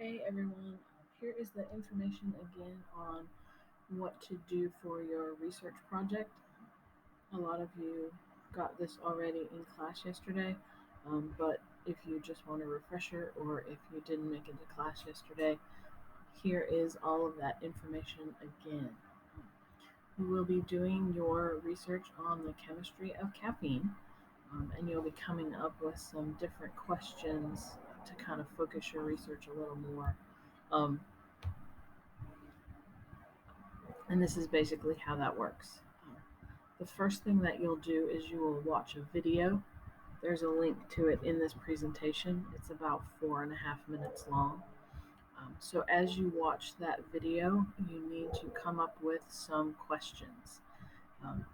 Hey everyone, here is the information again on what to do for your research project. A lot of you got this already in class yesterday, but if you just want a refresher or if you didn't make it to class yesterday, here is all of that information again. You will be doing your research on the chemistry of caffeine, and you'll be coming up with some different questions to kind of focus your research a little more. Um, And this is basically how that works. The first thing that you'll do is you will watch a video. There's a link to it in this presentation. It's about 4.5 minutes long. So as you watch that video, you need to come up with some questions. Um,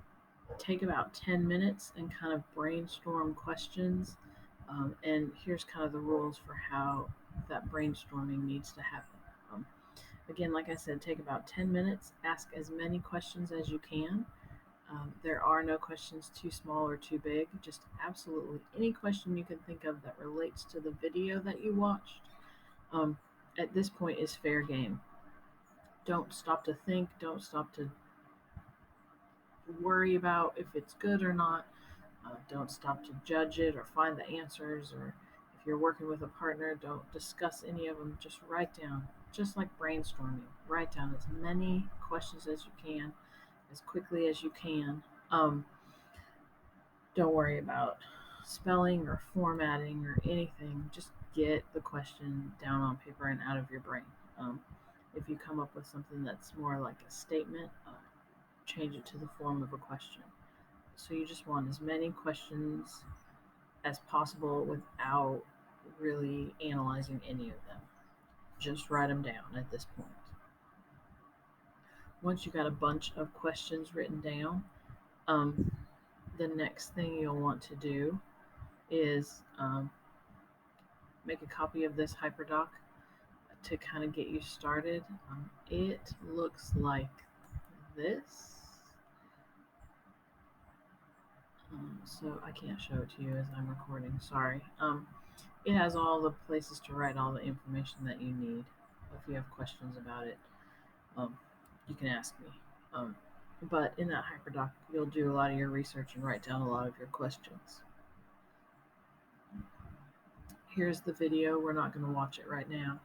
Take about 10 minutes and kind of brainstorm questions. And here's kind of the rules for how that brainstorming needs to happen. Um, Again, like I said, take about 10 minutes, ask as many questions as you can. There are no questions too small or too big, just absolutely any question you can think of that relates to the video that you watched. Um, at this point is fair game. Don't stop to think, don't stop to worry about if it's good or not. Don't stop to judge it or find the answers, or if you're working with a partner, don't discuss any of them. Just write down, just like brainstorming, write down as many questions as you can, as quickly as you can. Don't worry about spelling or formatting or anything. Just get the question down on paper and out of your brain. Um, if you come up with something that's more like a statement, change it to the form of a question. So you just want as many questions as possible without really analyzing any of them. Just write them down at this point. Once you got a bunch of questions written down, um, the next thing you'll want to do is make a copy of this hyperdoc to kind of get you started. It looks like this. So I can't show it to you as I'm recording. Sorry. It has all the places to write all the information that you need. If you have questions about it, um, you can ask me. Um, but in that hyperdoc, you'll do a lot of your research and write down a lot of your questions. Here's the video. We're not going to watch it right now,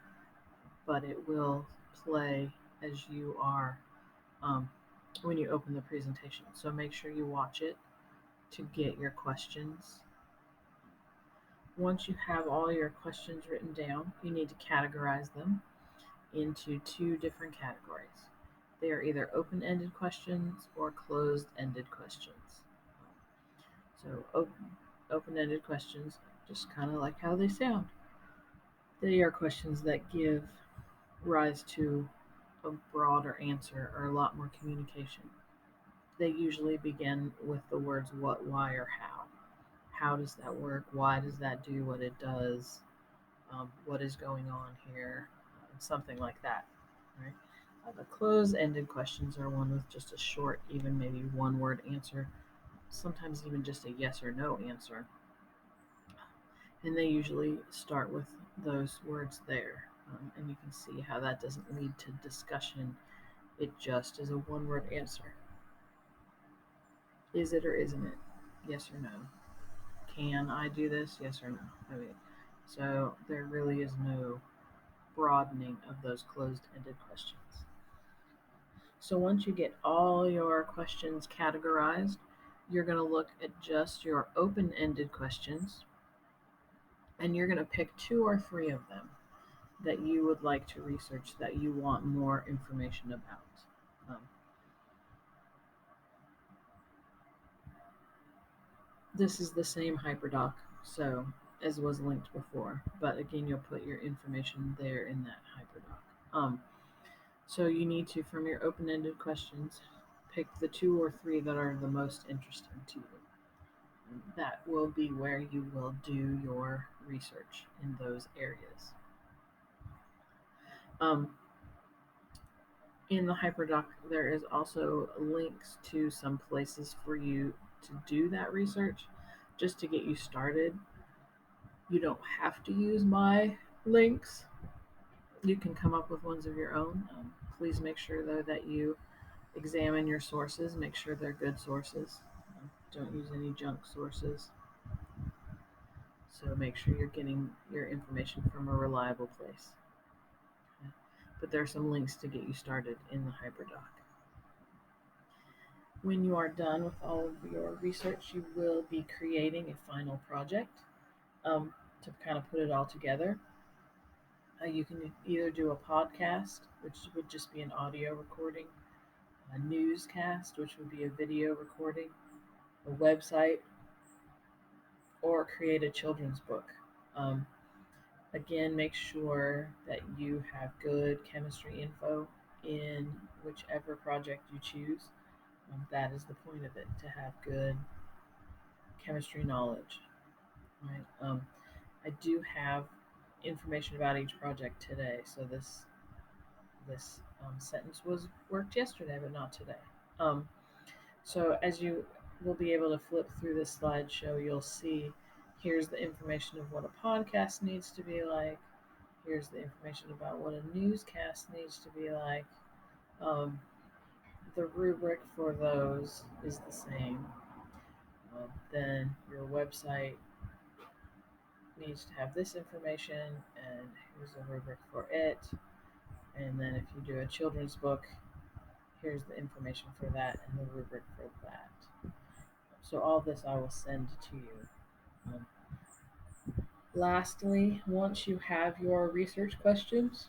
but it will play as you are um, when you open the presentation. So make sure you watch it to get your questions. Once you have all your questions written down, you need to categorize them into two different categories. They are either open-ended questions or closed-ended questions. So open-ended questions, just kind of like how they sound. They are questions that give rise to a broader answer or a lot more communication. They usually begin with the words what, why, or how. How does that work? Why does that do what it does? What is going on here? Something like that, right? The closed-ended questions are one with just a short, even maybe one-word answer, sometimes even just a yes or no answer. And they usually start with those words there. And you can see how that doesn't lead to discussion. It just is a one-word answer. Is it or isn't it? Yes or no. Can I do this? Yes or no. Okay. So there really is no broadening of those closed-ended questions. So once you get all your questions categorized, you're going to look at just your open-ended questions, and you're going to pick two or three of them that you would like to research, that you want more information about. Um, this is the same hyperdoc, so as was linked before, but again, you'll put your information there in that hyperdoc. So you need to, from your open-ended questions, pick the two or three that are the most interesting to you. That will be where you will do your research in those areas. Um, in the hyperdoc, there is also links to some places for you to do that research just to get you started. You don't have to use my links. You can come up with ones of your own. Please make sure, though, that you examine your sources, make sure they're good sources. Don't use any junk sources. So make sure you're getting your information from a reliable place. Okay? But there are some links to get you started in the HyperDoc. When you are done with all of your research, you will be creating a final project to kind of put it all together. You can either do a podcast, which would just be an audio recording, a newscast, which would be a video recording, a website, or create a children's book. Um, Again, make sure that you have good chemistry info in whichever project you choose. That is the point of it, to have good chemistry knowledge. Right? I do have information about each project today, so this sentence was worked yesterday, but not today. Um, so as you will be able to flip through this slideshow, you'll see here's the information of what a podcast needs to be like. Here's the information about what a newscast needs to be like. Um, the rubric for those is the same. Then your website needs to have this information, and here's the rubric for it. And then if you do a children's book, here's the information for that and the rubric for that. So all this I will send to you. Um, Lastly, once you have your research questions,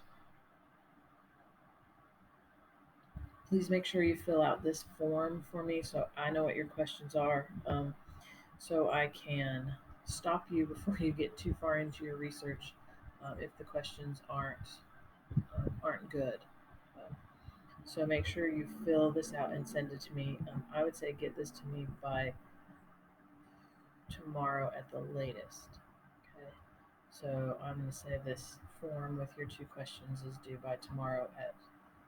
please make sure you fill out this form for me so I know what your questions are, so I can stop you before you get too far into your research if the questions aren't good. Um, so make sure you fill this out and send it to me. I would say get this to me by tomorrow at the latest. Okay. So I'm going to say this form with your two questions is due by tomorrow at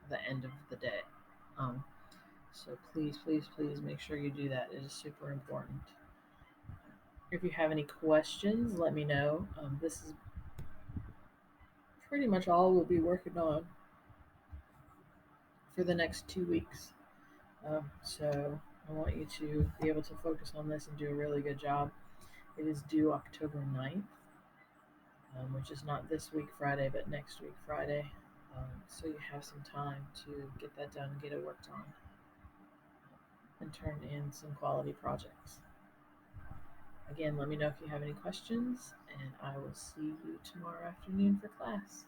the end of the day. Um, so please, please, please make sure you do that. It is super important. If you have any questions, let me know. This is pretty much all we'll be working on for the next 2 weeks. So I want you to be able to focus on this and do a really good job. It is due October 9th, which is not this week Friday, but next week Friday. So you have some time to get that done, get it worked on, and turn in some quality projects. Again, let me know if you have any questions, and I will see you tomorrow afternoon for class.